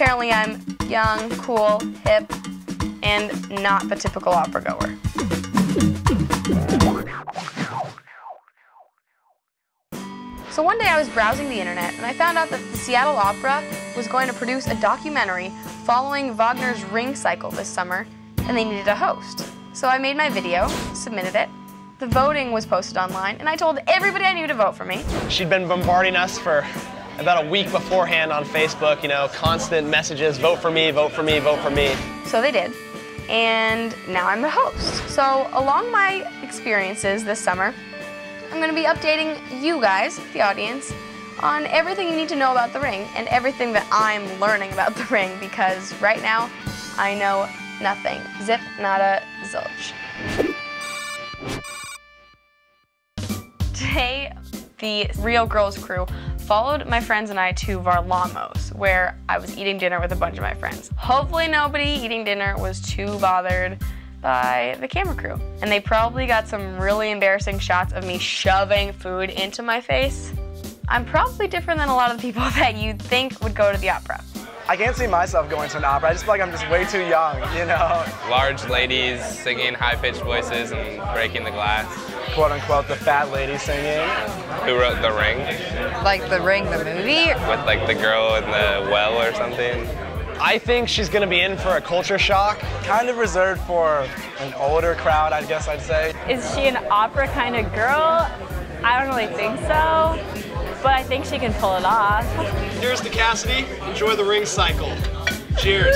Apparently I'm young, cool, hip, and not the typical opera goer. So one day I was browsing the internet and I found out that the Seattle Opera was going to produce a documentary following Wagners Ring cycle this summer, and they needed a host. So I made my video, submitted it. The voting was posted online, and I told everybody I knew to vote for me. She'd been bombarding us for about a week beforehand on Facebook, you know, constant messages, vote for me, vote for me, vote for me. So they did, and now I'm the host. So along my experiences this summer, I'm going to be updating you guys, the audience, on everything you need to know about the ring and everything that I'm learning about the ring, because right now I know nothing. Zip, nada, zilch. Today, the Real Girls crew followed my friends and I to Varlamos, where I was eating dinner with a bunch of my friends. Hopefully nobody eating dinner was too bothered by the camera crew. And they probably got some really embarrassing shots of me shoving food into my face. I'm probably different than a lot of the people that you'd think would go to the opera. I can't see myself going to an opera. I just feel like I'm just way too young, you know? Large ladies singing high-pitched voices and breaking the glass. Quote unquote, the fat lady singing. Who wrote The Ring? Like The Ring, the movie? With like the girl in the well or something. I think she's gonna be in for a culture shock. Kind of reserved for an older crowd, I guess I'd say. Is she an opera kind of girl? I don't really think so, but I think she can pull it off. Cheers to Cassidy. Enjoy the ring cycle. Cheers.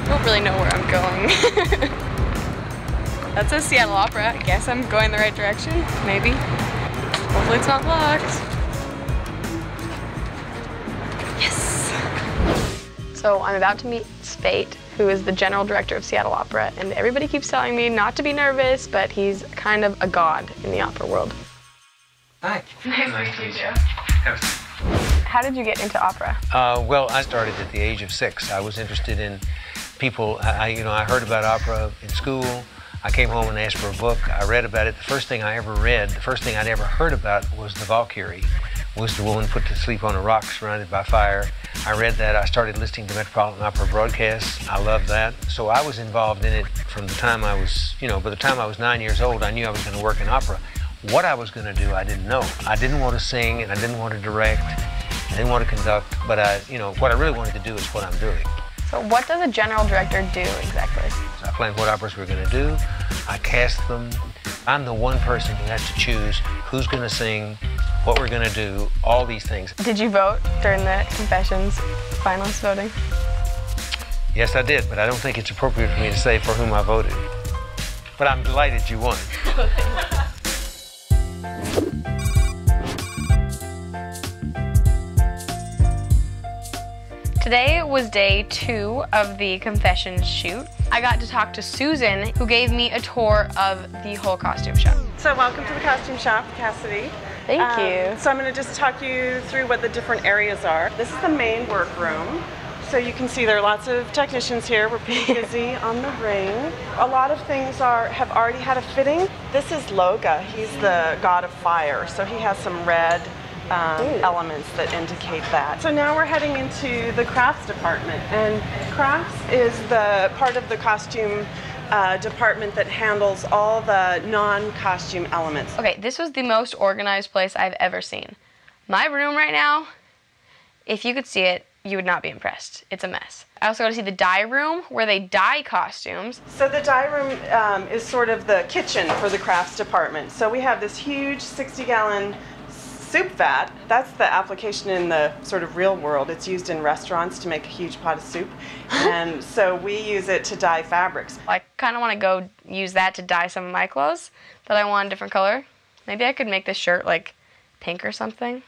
I don't really know where I'm going. That says Seattle Opera. I guess I'm going the right direction, maybe. Hopefully it's not locked. Yes! So I'm about to meet Spate, who is the general director of Seattle Opera, and everybody keeps telling me not to be nervous, but he's kind of a god in the opera world. Hi. Nice to meet you. How did you get into opera? Well, I started at the age of 6. I was interested in people. I heard about opera in school. I came home and asked for a book. I read about it. The first thing I ever read, the first thing I'd ever heard about was the Valkyrie. Was the woman put to sleep on a rock surrounded by fire. I read that. I started listening to Metropolitan Opera broadcasts. I loved that. So I was involved in it from the time I was, by the time I was 9 years old, I knew I was going to work in opera. What I was going to do, I didn't know. I didn't want to sing, and I didn't want to direct. I didn't want to conduct, but what I really wanted to do is what I'm doing. So what does a general director do exactly? So I planned what operas we're going to do. I cast them. I'm the one person who has to choose who's going to sing, what we're going to do, all these things. Did you vote during the Confessions finalist voting? Yes, I did, but I don't think it's appropriate for me to say for whom I voted. But I'm delighted you won. Today was day 2 of the Confessions shoot. I got to talk to Susan, who gave me a tour of the whole costume shop. So welcome to the costume shop, Cassidy. Thank you. So I'm going to just talk you through what the different areas are. This is the main workroom. So you can see there are lots of technicians here. We're pretty busy on the ring. A lot of things have already had a fitting. This is Loga. He's the god of fire. So he has some red elements that indicate that. So now we're heading into the crafts department, and crafts is the part of the costume department that handles all the non-costume elements. Okay, this was the most organized place I've ever seen. My room right now, if you could see it, you would not be impressed. It's a mess. I also got to see the dye room where they dye costumes. So the dye room is sort of the kitchen for the crafts department. So we have this huge 60-gallon soup vat. That's the application in the sort of real world. It's used in restaurants to make a huge pot of soup. And so we use it to dye fabrics. I kind of want to go use that to dye some of my clothes that I want a different color. Maybe I could make this shirt like pink or something.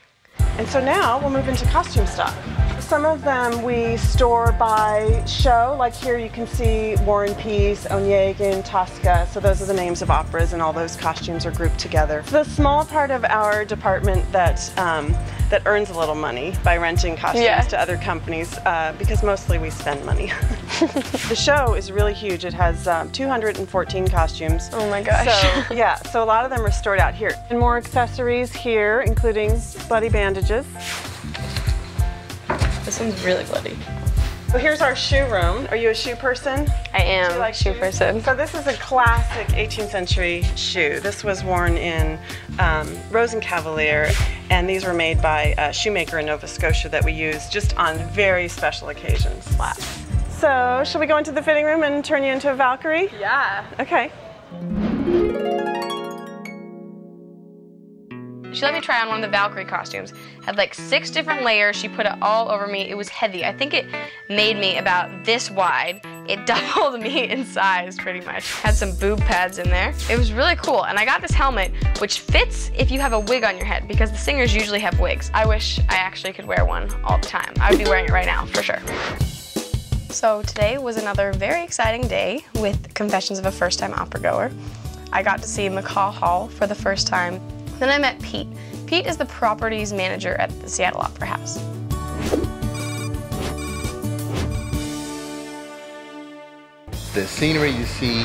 And so now we'll move into costume stock. Some of them we store by show, like here you can see War and Peace, Onegin, Tosca, so those are the names of operas and all those costumes are grouped together. The small part of our department that that earns a little money by renting costumes to other companies because mostly we spend money. The show is really huge. It has 214 costumes. Oh my gosh. So, yeah, so a lot of them are stored out here. And more accessories here, including bloody bandages. This one's really bloody. So here's our shoe room. Are you a shoe person? I am Do you like a shoe shoes? person. So this is a classic 18th century shoe. This was worn in Rosencavalier, and these were made by a shoemaker in Nova Scotia that we use just on very special occasions. Wow. So, shall we go into the fitting room and turn you into a Valkyrie? Yeah. Okay. She let me try on one of the Valkyrie costumes. Had like 6 different layers. She put it all over me. It was heavy. I think it made me about this wide. It doubled me in size pretty much. Had some boob pads in there. It was really cool. And I got this helmet, which fits if you have a wig on your head, because the singers usually have wigs. I wish I actually could wear one all the time. I would be wearing it right now, for sure. So today was another very exciting day with Confessions of a First-Time Operagoer. I got to see McCaw Hall for the first time. Then I met Pete. Pete is the properties manager at the Seattle Opera House. The scenery you see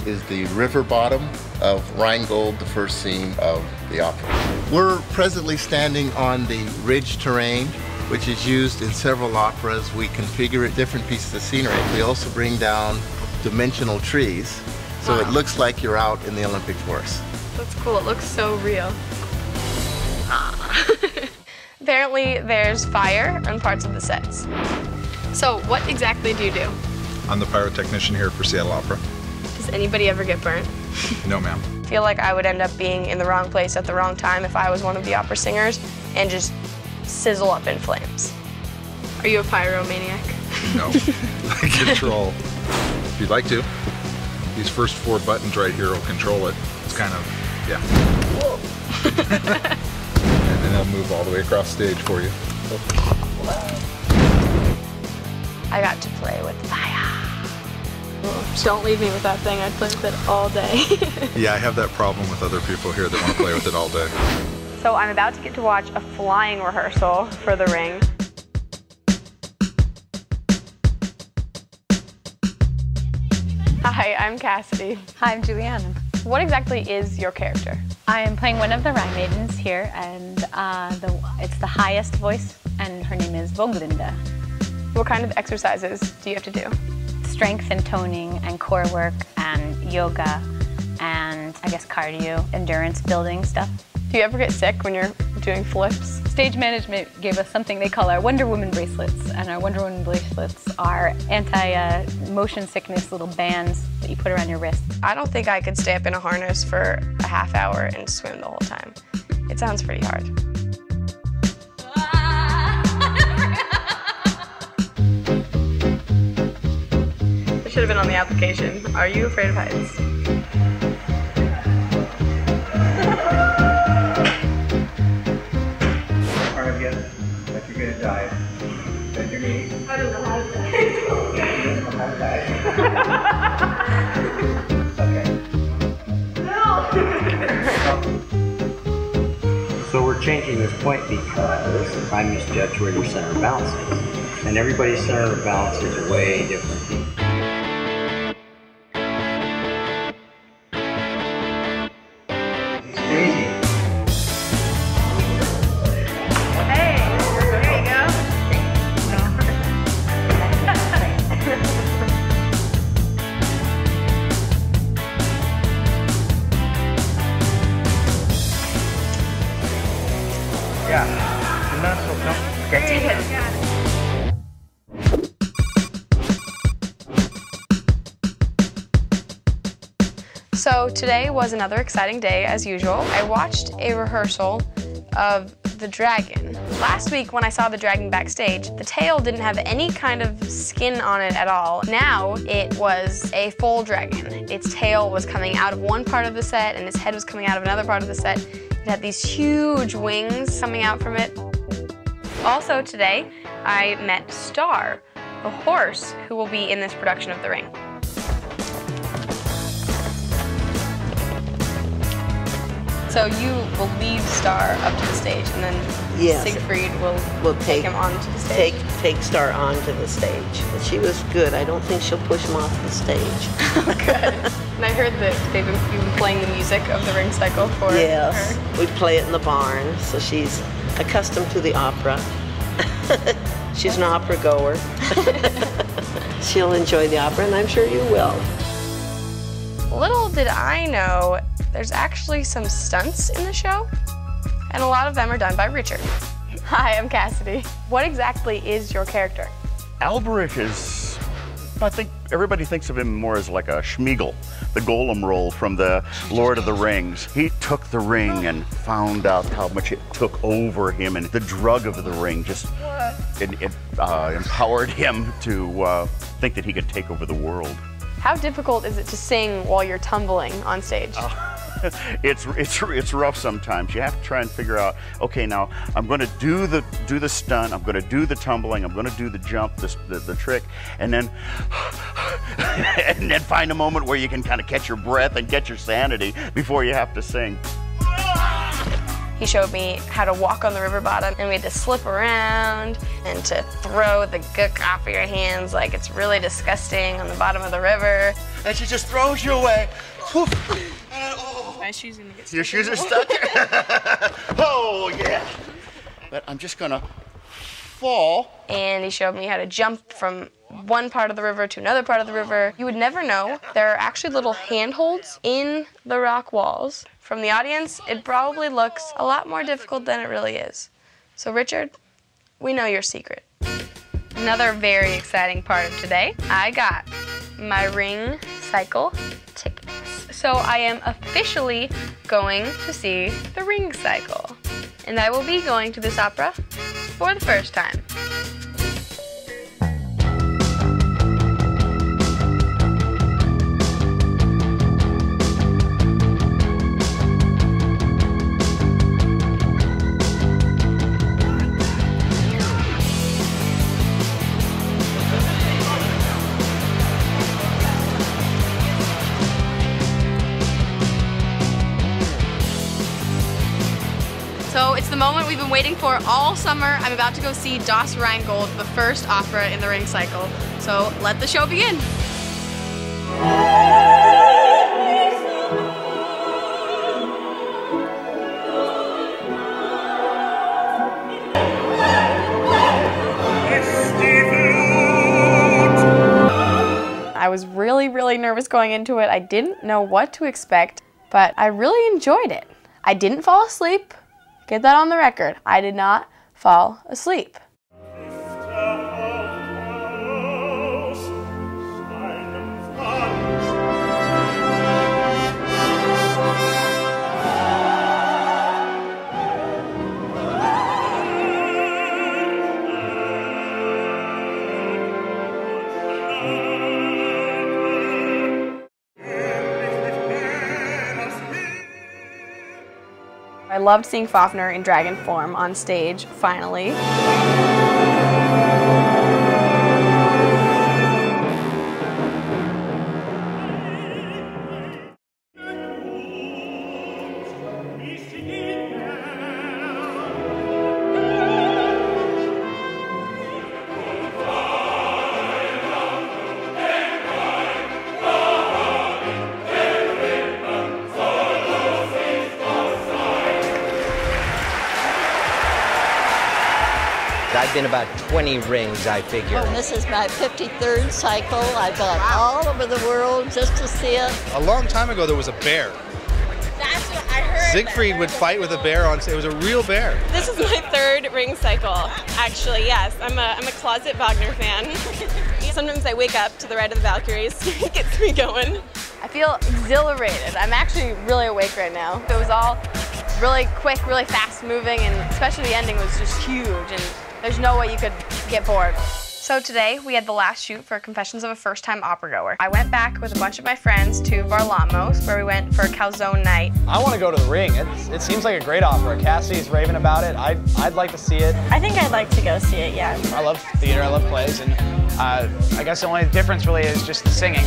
is the river bottom of Rheingold, the first scene of the opera. We're presently standing on the ridge terrain, which is used in several operas. We configure it different pieces of scenery. We also bring down dimensional trees, so it looks like you're out in the Olympic forest. That's cool. It looks so real. Apparently, there's fire on parts of the sets. So, what exactly do you do? I'm the pyrotechnician here for Seattle Opera. Does anybody ever get burnt? No, ma'am. I feel like I would end up being in the wrong place at the wrong time if I was one of the opera singers and just sizzle up in flames. Are you a pyromaniac? No. I control. If you'd like to, these first 4 buttons right here will control it. It's kind of, yeah. Whoa. And then they'll move all the way across stage for you. I got to play with fire. Don't leave me with that thing. I'd play with it all day. Yeah, I have that problem with other people here that want to play with it all day. So I'm about to get to watch a flying rehearsal for The Ring. Hi, I'm Cassidy. Hi, I'm Juliana. What exactly is your character? I am playing one of the Rhine maidens here, and it's the highest voice, and her name is Woglinde. What kind of exercises do you have to do? Strength and toning and core work and yoga and I guess cardio, endurance building stuff. Do you ever get sick when you're doing flips? Stage management gave us something they call our Wonder Woman bracelets, and our Wonder Woman bracelets are anti-motion sickness little bands that you put around your wrist. I don't think I could stay up in a harness for a half hour and swim the whole time. It sounds pretty hard. It should have been on the application. Are you afraid of heights? Like you're gonna die. Bend your knee. I don't know how to die. You don't know how to die. Okay. No! So we're changing this point because I'm used to judge where your center of balance is. And everybody's center of balance is way different. So today was another exciting day as usual. I watched a rehearsal of the dragon. Last week when I saw the dragon backstage, the tail didn't have any kind of skin on it at all. Now it was a full dragon. Its tail was coming out of one part of the set and its head was coming out of another part of the set. It had these huge wings coming out from it. Also today, I met Star, the horse who will be in this production of The Ring. So you will lead Star up to the stage and then Yes. Siegfried will take him onto the stage. Take Star onto the stage. But she was good. I don't think she'll push him off the stage. Good. And I heard that you've been playing the music of the ring cycle for yes. her. We play it in the barn, so she's accustomed to the opera. She's an opera goer. She'll enjoy the opera, and I'm sure you will. Little did I know, there's actually some stunts in the show, and a lot of them are done by Richard. Hi, I'm Cassidy. What exactly is your character? Alberich is, I think everybody thinks of him more as like a Schmeagol, the golem role from the Lord of the Rings. He took the ring and found out how much it took over him, and the drug of the ring just empowered him to think that he could take over the world. How difficult is it to sing while you're tumbling on stage? It's rough sometimes. You have to try and figure out, okay, now I'm going to do the stunt, I'm going to do the tumbling, I'm going to do the jump, the trick, and then find a moment where you can kind of catch your breath and get your sanity before you have to sing. He showed me how to walk on the river bottom, and we had to slip around and to throw the gook off of your hands like it's really disgusting on the bottom of the river. And she just throws you away. My shoes are gonna get stuck. Your shoes are stuck? Oh, yeah. But I'm just gonna fall. And he showed me how to jump from one part of the river to another part of the river. You would never know. There are actually little handholds in the rock walls. From the audience, it probably looks a lot more difficult than it really is. So Richard, we know your secret. Another very exciting part of today, I got my ring cycle tickets. So I am officially going to see the ring cycle. And I will be going to this opera for the first time. So it's the moment we've been waiting for all summer. I'm about to go see Das Rheingold, the first opera in the ring cycle. So let the show begin. I was really nervous going into it. I didn't know what to expect, but I really enjoyed it. I didn't fall asleep. Get that on the record. I did not fall asleep. I loved seeing Fafner in dragon form on stage, finally. I've been about 20 rings, I figure. And this is my 53rd cycle. I've gone all over the world just to see it. A long time ago, there was a bear. That's what I heard. Siegfried would fight with a bear on stage. It was a real bear. This is my third ring cycle, actually, yes. I'm a closet Wagner fan. Sometimes I wake up to the Ride of the Valkyries. It gets me going. I feel exhilarated. I'm actually really awake right now. It was all really quick, really fast moving, and especially the ending was just huge, and there's no way you could get bored. So today we had the last shoot for Confessions of a First-Time Operagoer. I went back with a bunch of my friends to Varlamos, where we went for a calzone night. I want to go to the Ring. It seems like a great opera. Cassidy's raving about it. I'd like to see it. I think I'd like to go see it, yeah. I love theater, I love plays, and I guess the only difference really is just the singing.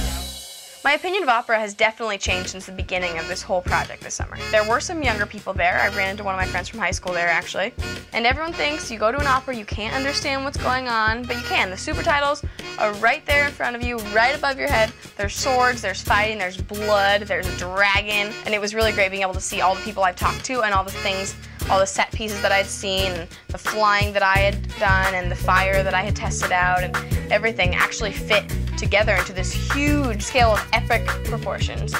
My opinion of opera has definitely changed since the beginning of this whole project this summer. There were some younger people there. I ran into one of my friends from high school there, actually. And everyone thinks you go to an opera, you can't understand what's going on, but you can. The super titles are right there in front of you, right above your head. There's swords, there's fighting, there's blood, there's a dragon. And it was really great being able to see all the people I've talked to and all the things, all the set pieces that I'd seen, and the flying that I had done, and the fire that I had tested out, and everything actually fit together into this huge scale of epic proportions.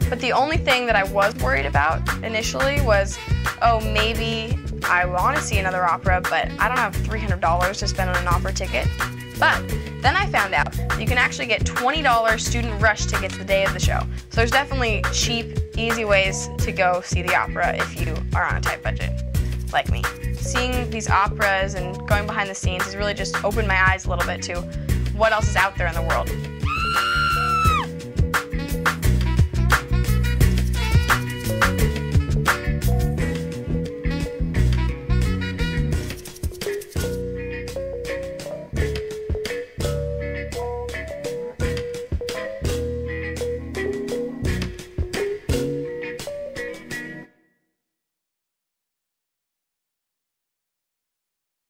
But the only thing that I was worried about initially was, oh, maybe I want to see another opera, but I don't have $300 to spend on an opera ticket. But then I found out that you can actually get $20 student rush tickets the day of the show. So there's definitely cheap, easy ways to go see the opera if you are on a tight budget, like me. Seeing these operas and going behind the scenes has really just opened my eyes a little bit to what else is out there in the world.